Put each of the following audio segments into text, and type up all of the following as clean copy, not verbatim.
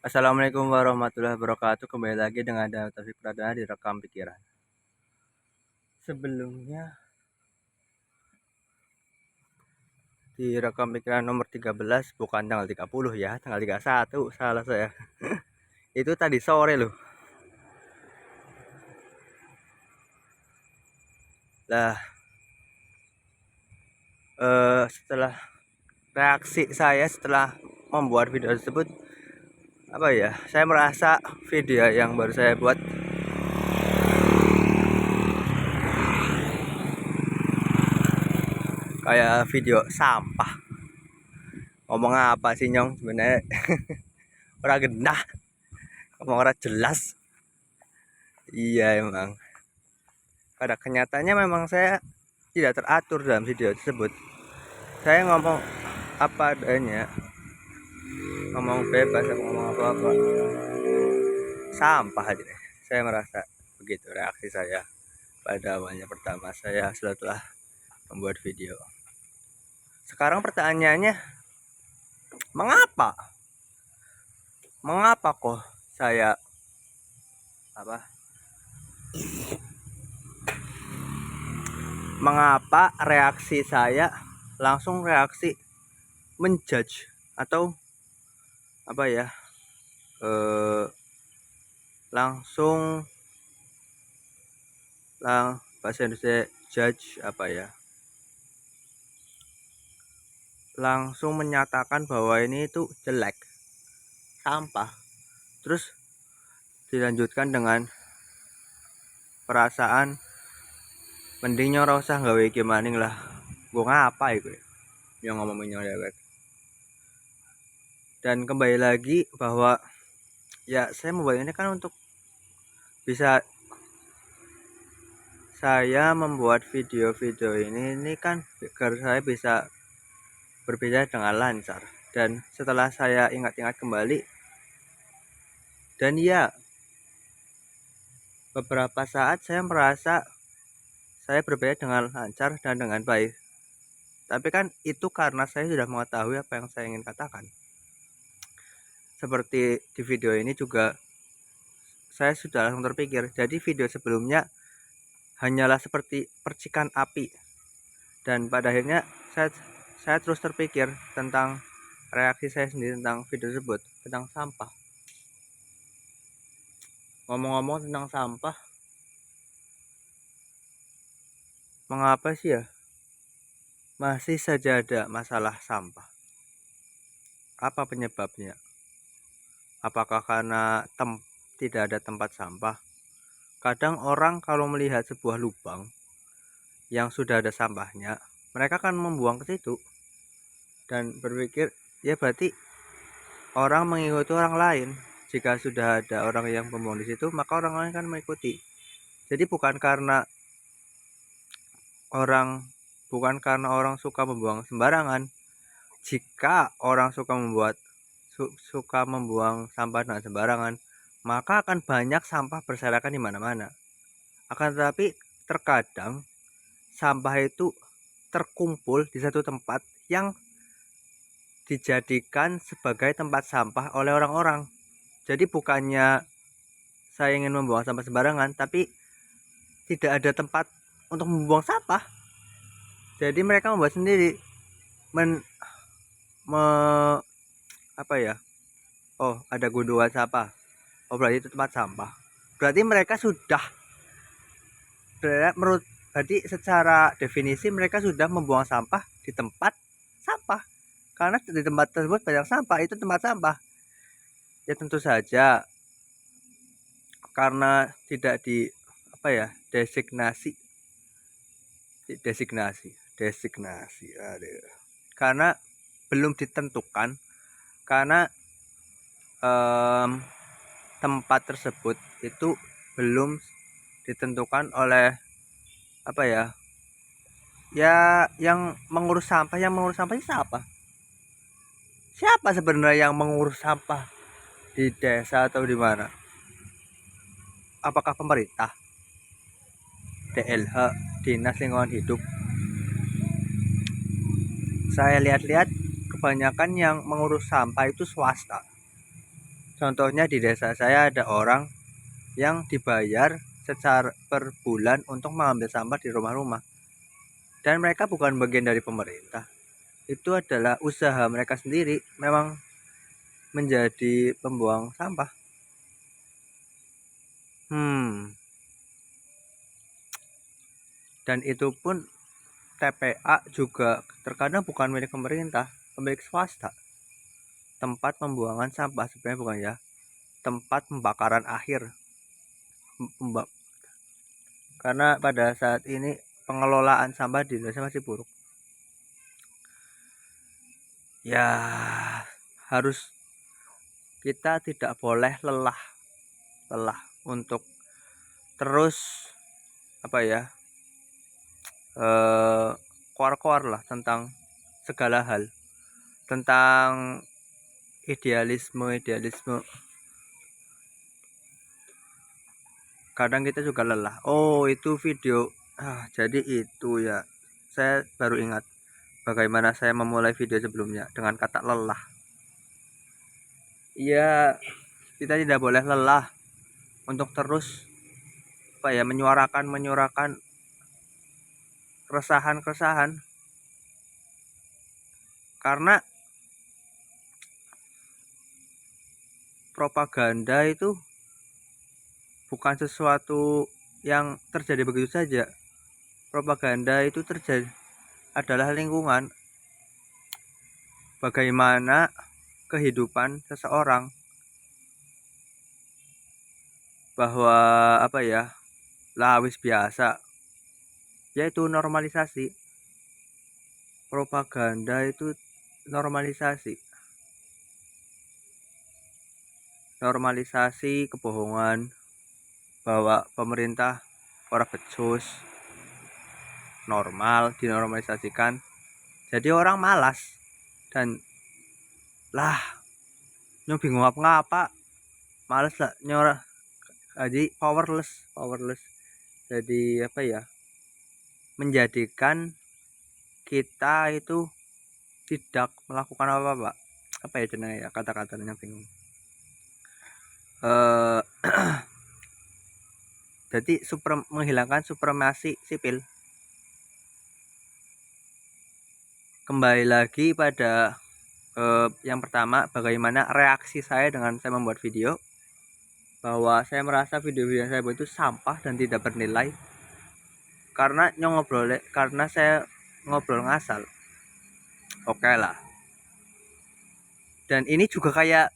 Assalamualaikum warahmatullahi wabarakatuh. Kembali lagi dengan Taufik Pradana di Rekam Pikiran. Sebelumnya di Rekam Pikiran nomor 13, bukan tanggal 30 ya, tanggal 31, salah saya. Itu tadi sore loh. Lah, setelah reaksi saya setelah membuat video tersebut, saya merasa video yang baru saya buat kayak video sampah. Ngomong apa sih nyong sebenarnya? Ora genah, ngomong ora jelas. Iya emang. Pada kenyataannya memang saya tidak teratur dalam video tersebut. Saya ngomong apa adanya, ngomong bebas, ngomong apa-apa, sampah aja deh. Saya merasa begitu reaksi saya pada awalnya pertama saya setelah membuat video. Sekarang pertanyaannya, mengapa kok saya mengapa reaksi saya langsung reaksi menjudge atau langsung bahasa Indonesia judge langsung menyatakan bahwa ini itu jelek, sampah, terus dilanjutkan dengan perasaan mendingnya ora usah gawe iki maning lah. Gue ngapa iku yang ngomongin dewek. Dan kembali lagi bahwa ya saya membuat ini kan untuk bisa saya membuat video-video ini kan agar saya bisa berbeda dengan lancar. Dan setelah saya ingat-ingat kembali, dan ya beberapa saat saya merasa saya berbeda dengan lancar dan dengan baik. Tapi kan itu karena saya sudah mengetahui apa yang saya ingin katakan. Seperti di video ini juga saya sudah langsung terpikir. Jadi video sebelumnya hanyalah seperti percikan api. Dan pada akhirnya saya terus terpikir tentang reaksi saya sendiri tentang video tersebut, tentang sampah. Ngomong-ngomong tentang sampah, mengapa sih ya masih saja ada masalah sampah? Apa penyebabnya? Apakah karena tidak ada tempat sampah? Kadang orang kalau melihat sebuah lubang yang sudah ada sampahnya, mereka akan membuang ke situ dan berpikir ya berarti orang mengikuti orang lain. Jika sudah ada orang yang membuang di situ, maka orang lain kan mengikuti. Jadi bukan karena orang suka membuang sembarangan. Jika orang suka membuang sampah dengan sembarangan, maka akan banyak sampah berserakan di mana-mana. Akan tetapi terkadang sampah itu terkumpul di satu tempat yang dijadikan sebagai tempat sampah oleh orang-orang. Jadi bukannya saya ingin membuang sampah sembarangan, tapi tidak ada tempat untuk membuang sampah. Jadi mereka membuat sendiri. Oh, ada gundukan sampah. Oh, berarti itu tempat sampah. Berarti mereka sudah berarti secara definisi mereka sudah membuang sampah di tempat sampah. Karena di tempat tersebut banyak sampah, itu tempat sampah. Ya tentu saja karena tidak designasi karena belum ditentukan, karena tempat tersebut itu belum ditentukan oleh yang mengurus sampah. Yang mengurus sampah siapa sebenarnya yang mengurus sampah di desa atau di mana? Apakah pemerintah, DLH, Dinas Lingkungan Hidup? Saya lihat-lihat kebanyakan yang mengurus sampah itu swasta. Contohnya di desa saya ada orang yang dibayar secara per bulan untuk mengambil sampah di rumah-rumah. Dan mereka bukan bagian dari pemerintah. Itu adalah usaha mereka sendiri, memang menjadi pembuang sampah. Dan itu pun TPA juga terkadang bukan milik pemerintah, milik swasta. Tempat pembuangan sampah sebenarnya bukan ya, tempat pembakaran akhir. Karena pada saat ini pengelolaan sampah di Indonesia masih buruk. Ya, harus kita tidak boleh lelah untuk terus keluar lah tentang segala hal, tentang idealisme. Kadang kita juga lelah. Oh, itu video. Jadi itu ya. Saya baru ingat bagaimana saya memulai video sebelumnya dengan kata lelah. Iya, kita tidak boleh lelah untuk terus menyuarakan keresahan. Karena propaganda itu bukan sesuatu yang terjadi begitu saja. Propaganda itu terjadi adalah lingkungan, bagaimana kehidupan seseorang, bahwa lawis biasa, yaitu normalisasi. Propaganda itu normalisasi kebohongan, bahwa pemerintah orang becus, normal, dinormalisasikan. Jadi orang malas dan bingung ngapa, males lah nyorah, jadi powerless. Jadi menjadikan kita itu tidak melakukan apa-apa. Kata-katanya bingung. Jadi menghilangkan supremasi sipil. Kembali lagi pada yang pertama, bagaimana reaksi saya dengan saya membuat video, bahwa saya merasa video-video yang saya buat itu sampah dan tidak bernilai karena saya ngobrol ngasal. Oke lah. Dan ini juga kayak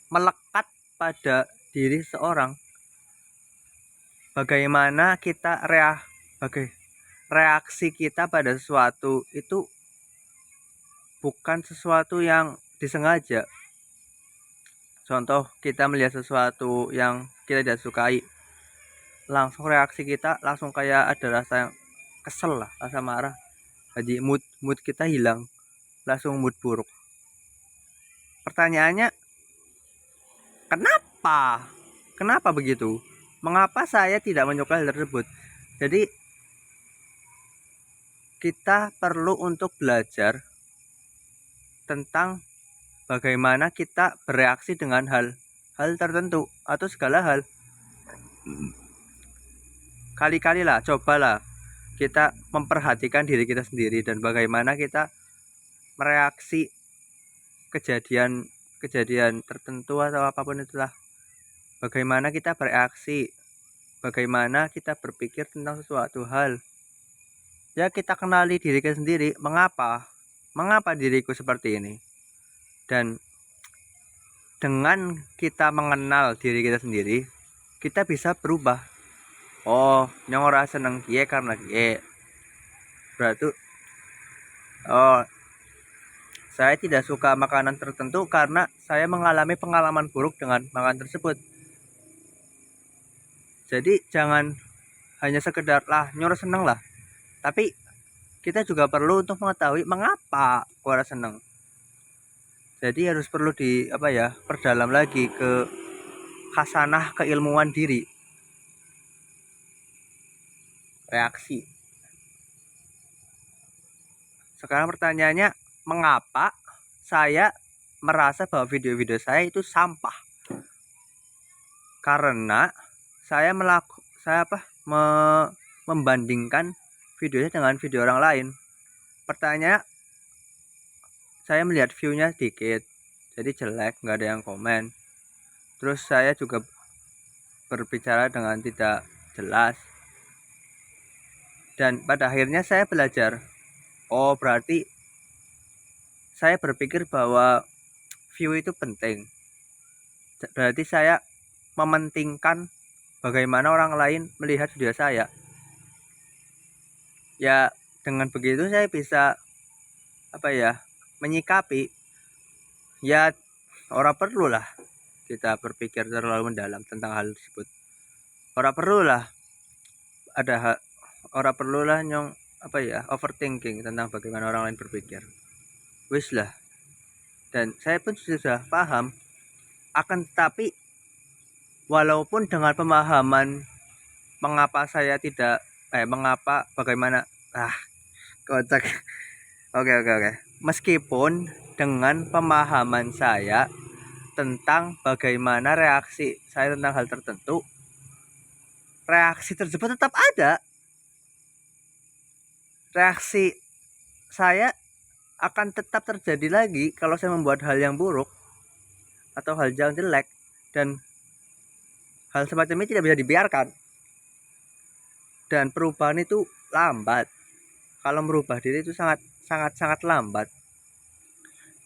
melekat pada diri seorang. Bagaimana kita reaksi kita pada sesuatu itu bukan sesuatu yang disengaja. Contoh, kita melihat sesuatu yang kita tidak sukai, langsung reaksi kita langsung kayak ada rasa yang kesel lah, rasa marah. Jadi mood kita hilang, langsung mood buruk. Pertanyaannya, kenapa begitu? Mengapa saya tidak menyukai hal tersebut? Jadi kita perlu untuk belajar tentang bagaimana kita bereaksi dengan hal tertentu atau segala hal. Kali-kali lah, cobalah kita memperhatikan diri kita sendiri dan bagaimana kita mereaksi kejadian tertentu atau apapun itulah. Bagaimana kita bereaksi, bagaimana kita berpikir tentang sesuatu hal. Ya, kita kenali diri kita sendiri, mengapa diriku seperti ini. Dan dengan kita mengenal diri kita sendiri, kita bisa berubah. Oh, yang ora seneng kiye karena kiye. Berarti saya tidak suka makanan tertentu karena saya mengalami pengalaman buruk dengan makanan tersebut. Jadi jangan hanya sekedar nyor seneng lah. Tapi kita juga perlu untuk mengetahui mengapa ora seneng. Jadi harus perlu perdalam lagi ke khasanah keilmuan diri. Reaksi. Sekarang pertanyaannya, mengapa saya merasa bahwa video-video saya itu sampah karena saya membandingkan videonya dengan video orang lain. Pertanyaan, saya melihat view-nya dikit, jadi jelek, nggak ada yang komen. Terus saya juga berbicara dengan tidak jelas. Dan pada akhirnya saya belajar, oh berarti saya berpikir bahwa view itu penting. Berarti saya mementingkan bagaimana orang lain melihat video saya. Ya dengan begitu saya bisa menyikapi, ya orang perlulah kita berpikir terlalu mendalam tentang hal tersebut. Orang perlulah nyong overthinking tentang bagaimana orang lain berpikir. Wis lah. Dan saya pun sudah paham, akan tetapi walaupun dengan pemahaman mengapa saya tidak bagaimana kocak. Oke. Meskipun dengan pemahaman saya tentang bagaimana reaksi saya tentang hal tertentu, reaksi tersebut tetap ada. Reaksi saya akan tetap terjadi lagi kalau saya membuat hal yang buruk atau hal yang jelek, dan hal semacam ini tidak bisa dibiarkan. Dan perubahan itu lambat. Kalau merubah diri itu sangat lambat.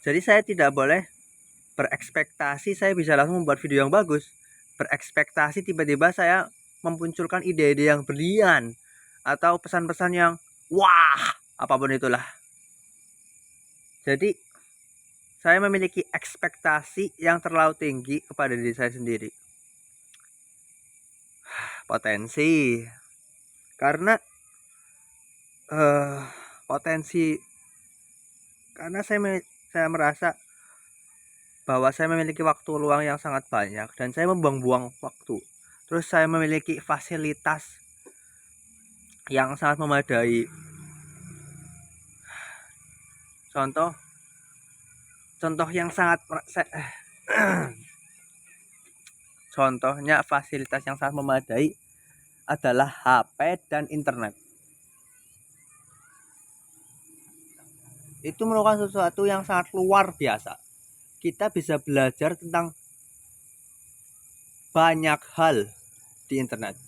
Jadi saya tidak boleh berekspektasi saya bisa langsung membuat video yang bagus. Berekspektasi tiba-tiba saya memunculkan ide-ide yang brilian atau pesan-pesan yang wah, apapun itulah. Jadi saya memiliki ekspektasi yang terlalu tinggi kepada diri saya sendiri. Potensi. Karena saya merasa bahwa saya memiliki waktu luang yang sangat banyak dan saya membuang-buang waktu. Terus saya memiliki fasilitas yang sangat memadai. Contoh yang sangat contohnya fasilitas yang sangat memadai adalah HP dan internet. Itu merupakan sesuatu yang sangat luar biasa. Kita bisa belajar tentang banyak hal di internet.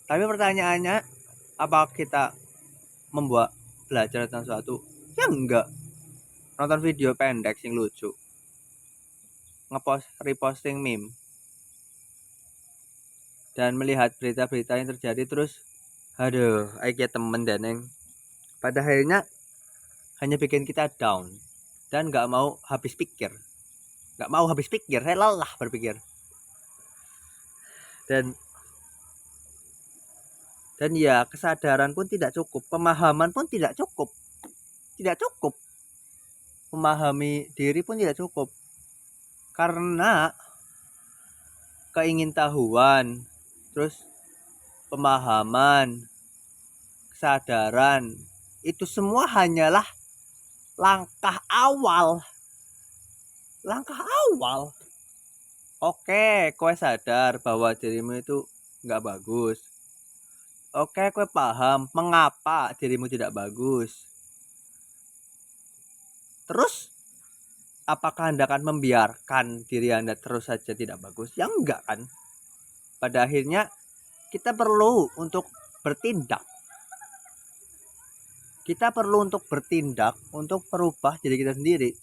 Tapi pertanyaannya, apakah kita membuat belajar tentang sesuatu? Ya enggak. Nonton video pendek sing lucu, reposting meme, dan melihat berita-berita yang terjadi terus, aduh, ayo temen deneng. Pada akhirnya hanya bikin kita down dan nggak mau habis pikir. Saya lelah berpikir. Dan ya kesadaran pun tidak cukup, pemahaman pun tidak cukup. Memahami diri pun tidak cukup. Karena keingintahuan, terus pemahaman, kesadaran, itu semua hanyalah langkah awal. Oke, kowe sadar bahwa dirimu itu nggak bagus. Oke, kowe paham mengapa dirimu tidak bagus. Terus, apakah Anda akan membiarkan diri Anda terus saja tidak bagus? Ya enggak kan. Pada akhirnya kita perlu untuk bertindak. Untuk merubah diri kita sendiri.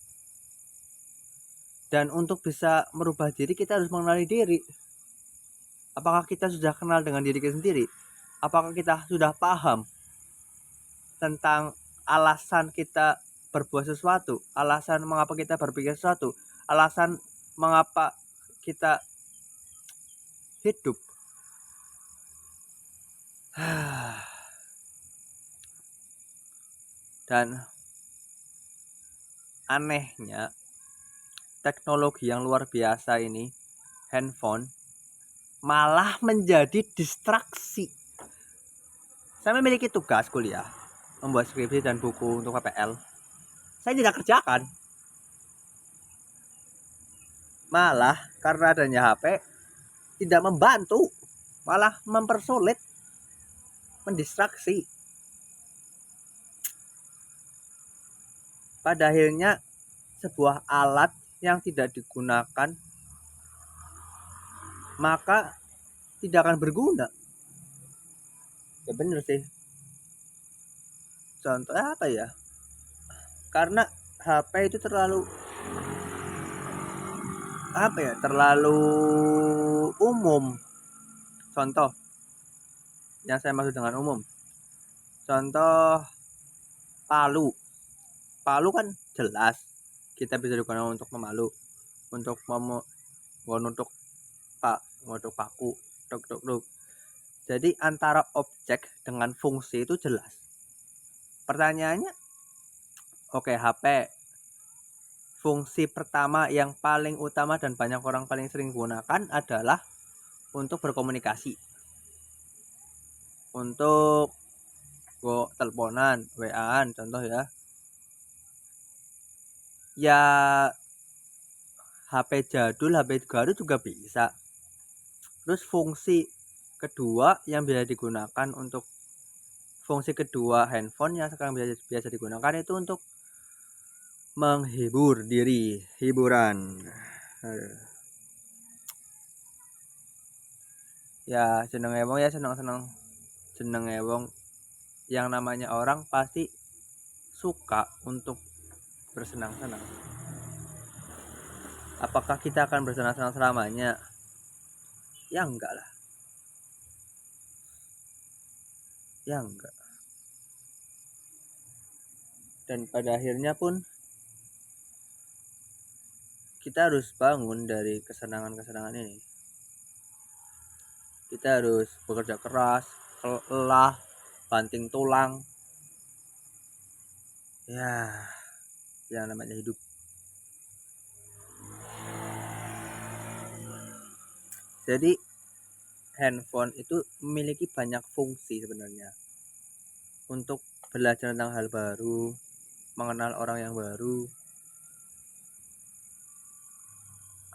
Dan untuk bisa merubah diri kita harus mengenali diri. Apakah kita sudah kenal dengan diri kita sendiri? Apakah kita sudah paham tentang alasan kita berbuat sesuatu, alasan mengapa kita berpikir sesuatu, alasan mengapa kita hidup? Dan anehnya, teknologi yang luar biasa ini, handphone, malah menjadi distraksi. Saya memiliki tugas kuliah, membuat skripsi dan buku untuk PPL. Saya tidak kerjakan. Malah karena adanya HP tidak membantu, malah mempersulit, mendistraksi. Pada akhirnya sebuah alat yang tidak digunakan maka tidak akan berguna. Ya bener sih. Contohnya apa ya? Karena HP itu terlalu terlalu umum. Contoh yang saya maksud dengan umum, contoh palu. Palu kan jelas kita bisa digunakan untuk memalu, untuk untuk paku, tuk. Jadi antara objek dengan fungsi itu jelas. Pertanyaannya, oke, HP. Fungsi pertama yang paling utama dan banyak orang paling sering gunakan adalah untuk berkomunikasi. Untuk teleponan, WA-an contoh ya. Ya HP jadul, HP baru juga bisa. Terus fungsi kedua yang biasa digunakan untuk fungsi kedua handphone yang sekarang biasa digunakan itu untuk menghibur diri, hiburan. Ya seneng wong ya seneng wong, yang namanya orang pasti suka untuk bersenang-senang. Apakah kita akan bersenang-senang selamanya? Ya enggak lah. Ya enggak. Dan pada akhirnya pun kita harus bangun dari kesenangan-kesenangan ini. Kita harus bekerja keras, lelah, banting tulang. Ya, yang namanya hidup. Jadi handphone itu memiliki banyak fungsi sebenarnya. Untuk belajar tentang hal baru, mengenal orang yang baru,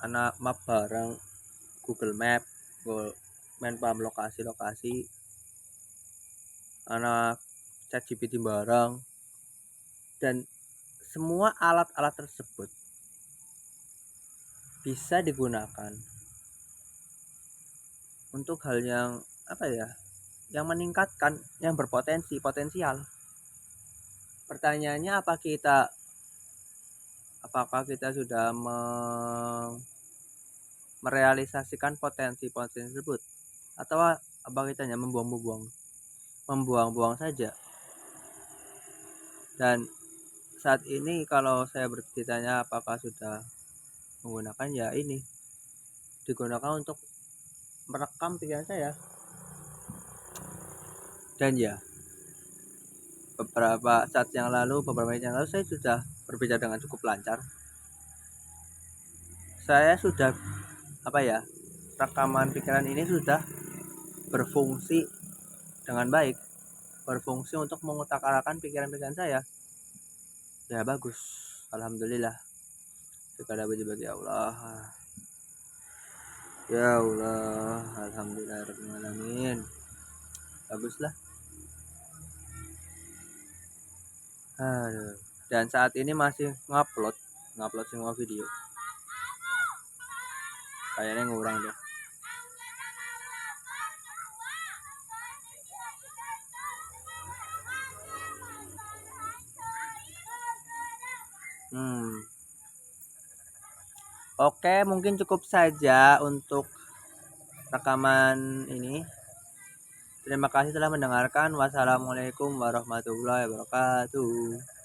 anak map bareng, Google Map, main paham lokasi-lokasi, anak ChatGPT bareng, dan semua alat-alat tersebut bisa digunakan untuk hal yang yang meningkatkan, yang potensial. Pertanyaannya apakah kita sudah merealisasikan potensi tersebut, atau apa kita hanya membuang-buang saja. Dan saat ini kalau saya bertanya apakah sudah menggunakan, ya ini digunakan untuk merekam pikiran saya. Dan ya beberapa menit yang lalu saya sudah berbicara dengan cukup lancar. Saya sudah rekaman pikiran ini sudah berfungsi dengan baik, berfungsi untuk mengutak-atikkan pikiran-pikiran saya. Ya bagus, alhamdulillah, segala puji bagi Allah. Ya Allah, alhamdulillahirrahmanirrahim. Baguslah. Aduh. Dan saat ini masih ngupload semua video. Kayaknya ngurang deh. Oke, mungkin cukup saja untuk rekaman ini. Terima kasih telah mendengarkan. Wassalamualaikum warahmatullahi wabarakatuh.